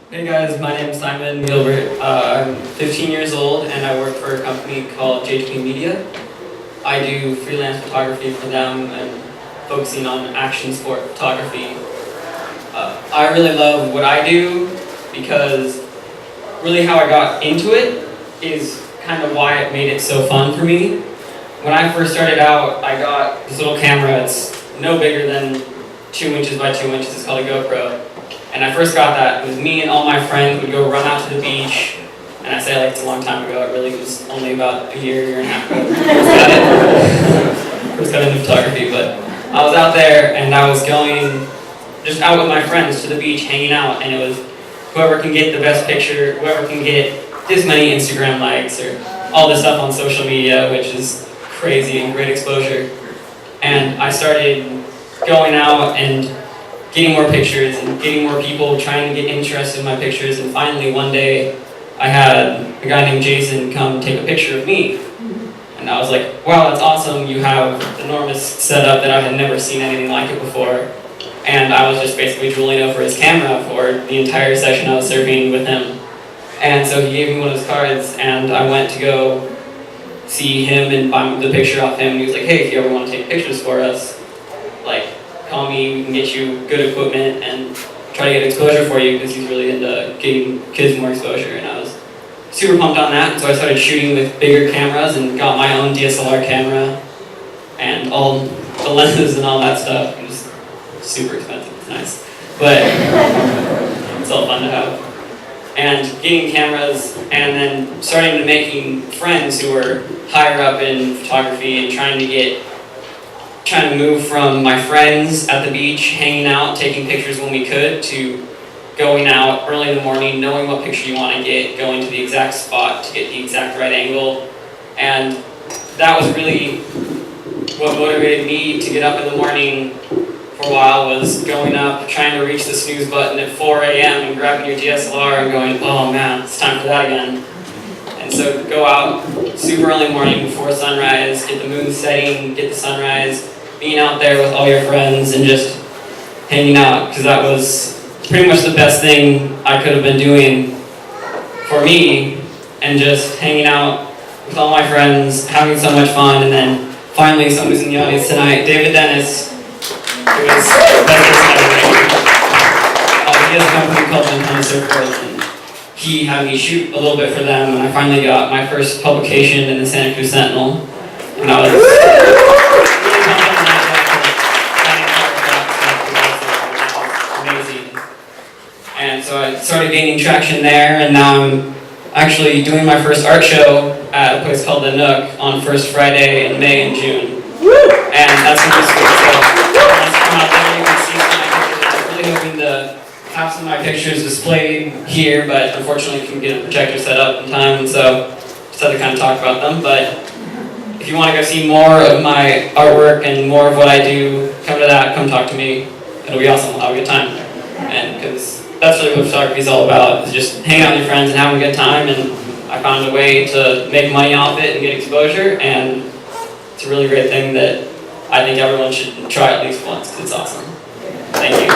Hey guys, my name is Simon Gilbert. I'm 15 years old and I work for a company called JHP Media. I do freelance photography for them and focusing on action sport photography. I really love what I do because really how I got into it is kind of why it made it so fun for me. When I first started out, I got this little camera. It's no bigger than 2 inches by 2 inches. It's called a GoPro. And I first got that. It was me and all my friends would go run out to the beach. And I say like it's a long time ago. It really was only about a year and a half ago. First got into photography, but I was out there and I was going just out with my friends to the beach, hanging out, and it was whoever can get the best picture, whoever can get this many Instagram likes, or all this stuff on social media, which is crazy and great exposure. And I started going out and getting more pictures and getting more people trying to get interested in my pictures, and finally one day I had a guy named Jason come take a picture of me. And I was like, wow, that's awesome, you have an enormous setup that I had never seen anything like it before. And I was just basically drooling over his camera for the entire session I was surfing with him. And so he gave me one of his cards and I went to go see him and buy the picture off him. And he was like, hey, if you ever want to take pictures for us, like, call me, we can get you good equipment and try to get exposure for you, because he's really into getting kids more exposure. And I was super pumped on that, and so I started shooting with bigger cameras and got my own DSLR camera and all the lenses and all that stuff. It was super expensive, it's nice, but it's all fun to have. And getting cameras and then starting to making friends who were higher up in photography and trying to move from my friends at the beach, hanging out, taking pictures when we could, to going out early in the morning, knowing what picture you want to get, going to the exact spot to get the exact right angle. And that was really what motivated me to get up in the morning for a while, was going up, trying to reach the snooze button at 4 a.m. and grabbing your DSLR and going, oh man, it's time for that again. And so go out super early morning before sunrise, get the moon setting, get the sunrise, being out there with all your friends and just hanging out, because that was pretty much the best thing I could have been doing for me, and just hanging out with all my friends, having so much fun. And then finally, someone who's in the audience tonight, David Dennis, who is the best person ever. He has a company called Santa Cruz Sentinel, and he had me shoot a little bit for them, and I finally got my first publication in the Santa Cruz Sentinel, and I was really pumped on that. Amazing. And so I started gaining traction there, and now I'm actually doing my first art show at a place called The Nook on first Friday in May and June. And that's going to be sweet. So let's come out there, you can see some of my pictures. I'm really hoping to have some of my pictures displayed here, but unfortunately couldn't get a projector set up in time, so just had to kind of talk about them. But if you want to go see more of my artwork and more of what I do, come to that, come talk to me. It'll be awesome, we'll have a good time. And because that's really what photography is all about, is just hanging out with your friends and having a good time. And I found a way to make money off it and get exposure, and it's a really great thing that I think everyone should try at least once, because it's awesome. Thank you.